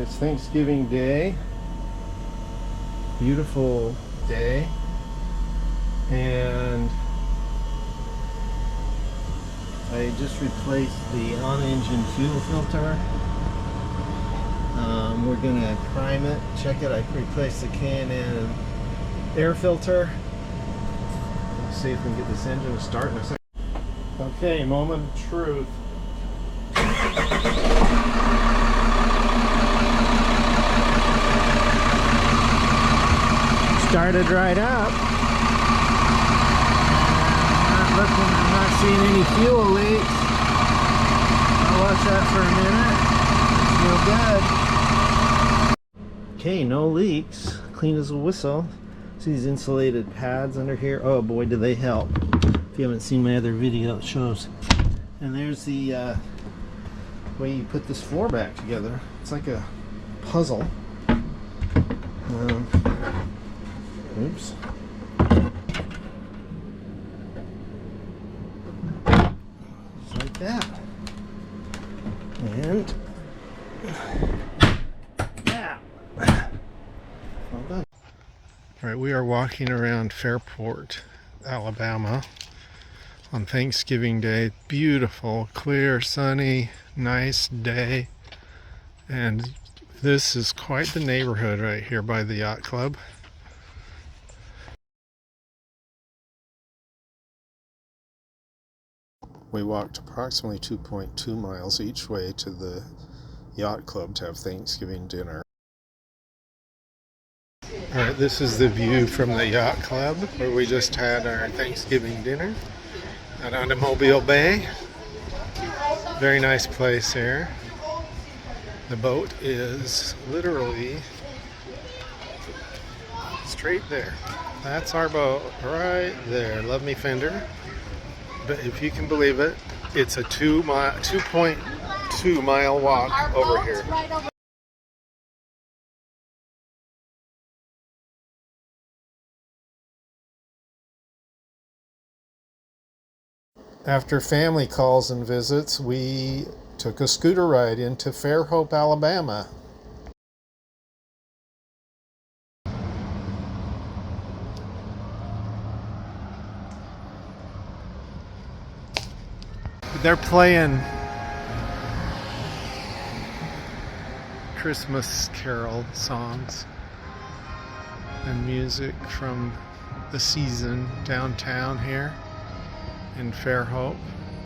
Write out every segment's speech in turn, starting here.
It's Thanksgiving Day, beautiful day, and I just replaced the on-engine fuel filter. We're gonna prime it, check it. I replaced the K&N air filter. Let's see if we can get this engine to start in a second. Okay, moment of truth. Started right up. I'm not seeing any fuel leaks. I'll watch that for a minute. It's real good. Okay, no leaks. Clean as a whistle. See these insulated pads under here? Oh boy, do they help. If you haven't seen my other video, it shows. And there's the way you put this floor back together. It's like a puzzle. Oops. Just like that. And yeah. Well done. All right, we are walking around Fairport, Alabama on Thanksgiving Day. Beautiful, clear, sunny, nice day. And this is quite the neighborhood right here by the yacht club. We walked approximately 2.2 miles each way to the yacht club to have Thanksgiving dinner. Alright, this is the view from the yacht club where we just had our Thanksgiving dinner out on Mobile Bay. Very nice place here. The boat is literally straight there. That's our boat right there. Love me fender. But if you can believe it, it's a 2.2 mile walk over here. Right over. After family calls and visits, we took a scooter ride into Fairhope, Alabama. They're playing Christmas carol songs and music from the season downtown here in Fairhope,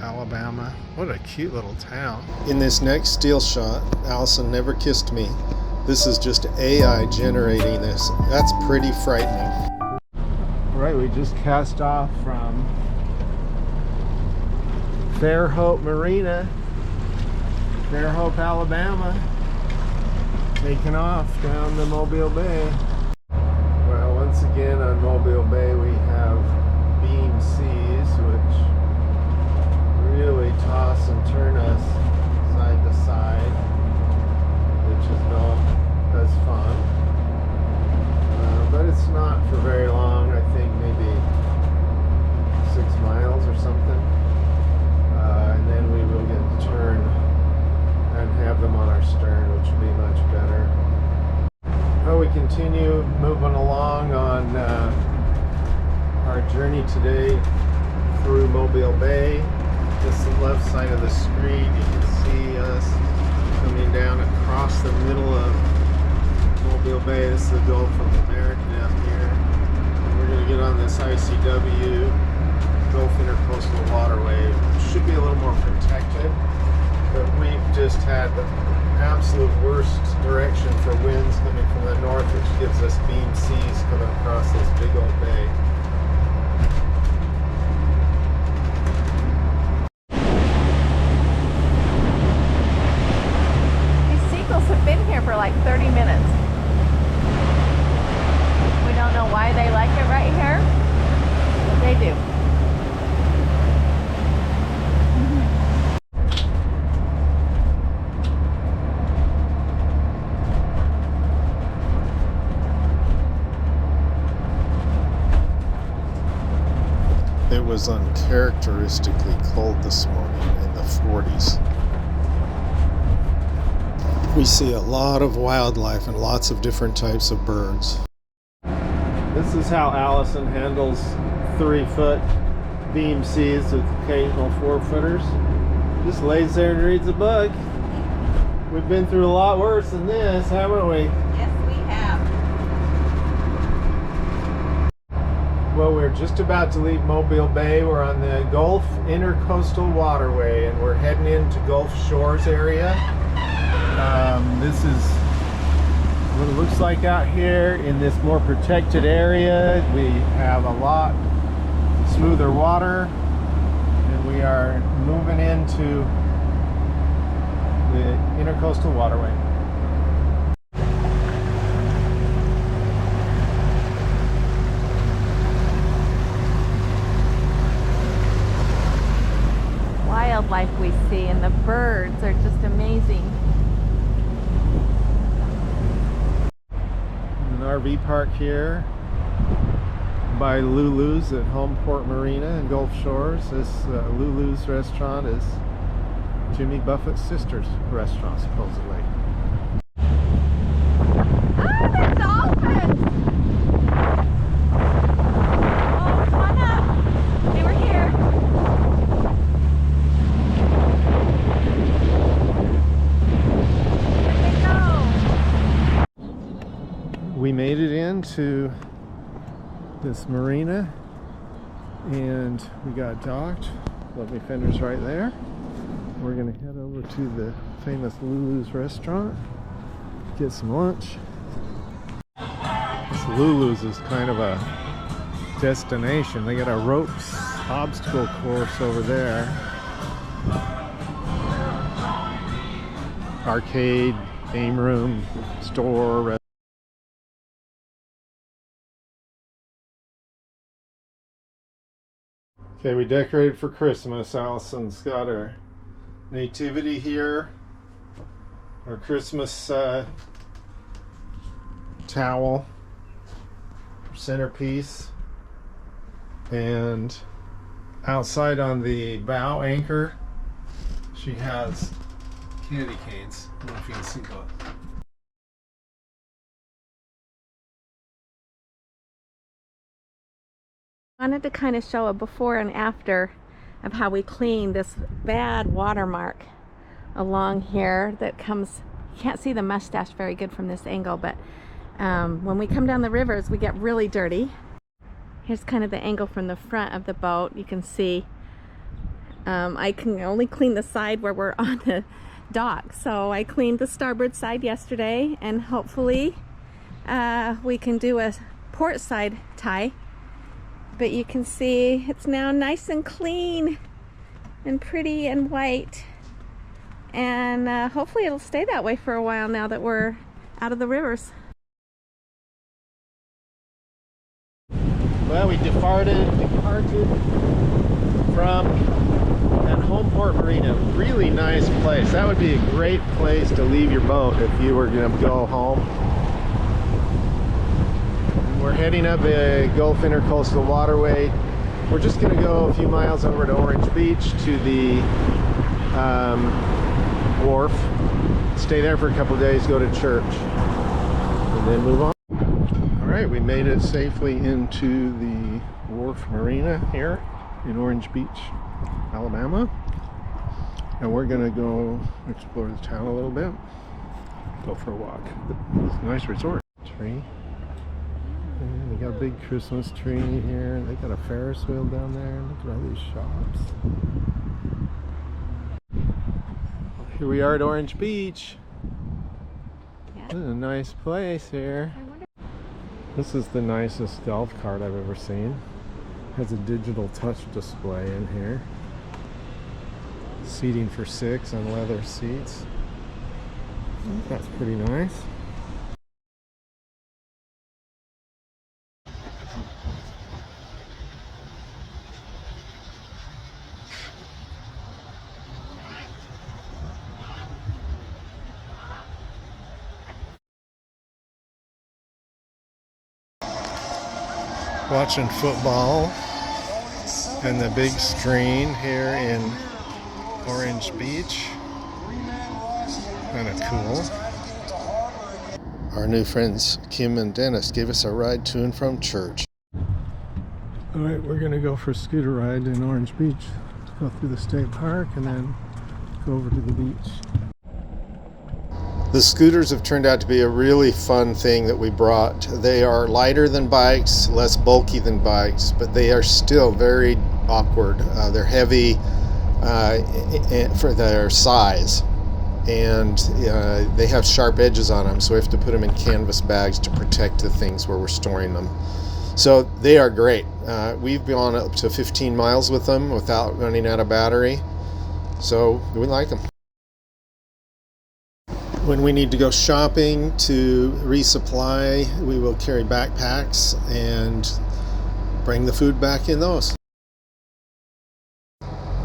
Alabama. What a cute little town. In this next still shot, Allison never kissed me. This is just AI generating this. That's pretty frightening. All right, we just cast off from Fairhope Marina, Fairhope, Alabama, taking off down the Mobile Bay. Well, once again on Mobile Bay we have beam seas, which really toss and turn us side to side, which is no as fun. But it's not for very long. I think maybe 6 miles or something. And then we will get to turn and have them on our stern, which will be much better. Well, we continue moving along on our journey today through Mobile Bay. This is the left side of the screen. You can see us coming down across the middle of Mobile Bay. This is the Gulf of America down here. And we're going to get on this ICW Gulf Intercoastal Waterway. Should be a little more protected, but we've just had the absolute worst direction for winds coming from the north, which gives us beam seas coming across this big old bay. These seagulls have been here for like 30 minutes. We don't know why they like it right here, but they do. It was uncharacteristically cold this morning, in the 40s. We see a lot of wildlife and lots of different types of birds. This is how Allison handles 3-foot beam seas with occasional 4-footers. Just lays there and reads a book. We've been through a lot worse than this, haven't we? Yes, we have. Well, we're just about to leave Mobile Bay. We're on the Gulf Intercoastal Waterway, and we're heading into Gulf Shores area. This is what it looks like out here in this more protected area. We have a lot smoother water, and we are moving into the Intercoastal Waterway. Wildlife we see, and the birds are just amazing. An RV park here by LULU'S at Homeport Marina in Gulf Shores. This LULU'S restaurant is Jimmy Buffett's sister's restaurant, supposedly. Ah, they're dolphins! Oh, come on up. They were here. Where'd they go? We made it into this marina and we got docked. Lovely fenders right there. We're gonna head over to the famous LULU'S restaurant, get some lunch. This LULU'S is kind of a destination. They got a ropes obstacle course over there. Arcade, game room, store. Okay, we decorated for Christmas. Allison's got her nativity here, our Christmas towel, centerpiece, and outside on the bow anchor she has candy canes. I don't know if you can see those. I wanted to kind of show a before and after of how we clean this bad watermark along here that comes, you can't see the mustache very good from this angle, but when we come down the rivers we get really dirty. Here's kind of the angle from the front of the boat. You can see I can only clean the side where we're on the dock, so I cleaned the starboard side yesterday, and hopefully we can do a port side tie. But you can see it's now nice and clean and pretty and white, and hopefully it'll stay that way for a while now that we're out of the rivers. Well, we departed from at Homeport Marina. Really nice place. That would be a great place to leave your boat if you were going to go home. We're heading up a Gulf Intercoastal Waterway. We're just going to go a few miles over to Orange Beach to the wharf, stay there for a couple of days, go to church, and then move on. All right, we made it safely into the wharf marina here in Orange Beach, Alabama. And we're going to go explore the town a little bit, go for a walk. It's a nice resort. Tree. And they got a big Christmas tree here. They got a Ferris wheel down there. Look at all these shops. Here we are at Orange Beach. Yeah. This is a nice place here. This is the nicest golf cart I've ever seen. Has a digital touch display in here. Seating for 6 on leather seats. That's pretty nice. Watching football and the big screen here in Orange Beach. Kind of cool. Our new friends Kim and Dennis gave us a ride to and from church. All right, we're gonna go for a scooter ride in Orange Beach. Go through the state park and then go over to the beach. The scooters have turned out to be a really fun thing that we brought. They are lighter than bikes, less bulky than bikes, but they are still very awkward. They're heavy for their size, and they have sharp edges on them, so we have to put them in canvas bags to protect the things where we're storing them. So they are great. We've gone up to 15 miles with them without running out of battery, so we like them. When we need to go shopping to resupply, we will carry backpacks and bring the food back in those.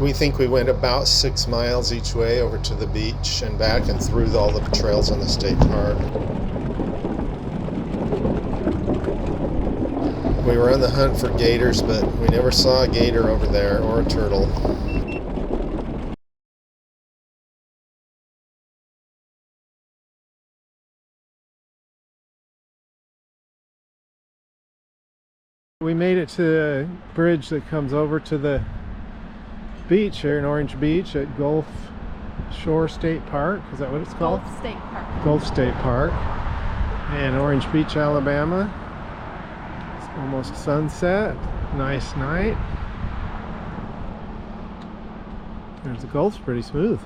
We think we went about 6 miles each way over to the beach and back and through all the trails on the state park. We were on the hunt for gators, but we never saw a gator over there or a turtle. We made it to the bridge that comes over to the beach here in Orange Beach at Gulf Shore State Park. Is that what it's called? Gulf State Park. Gulf State Park in Orange Beach, Alabama. It's almost sunset. Nice night. There's the Gulf's pretty smooth.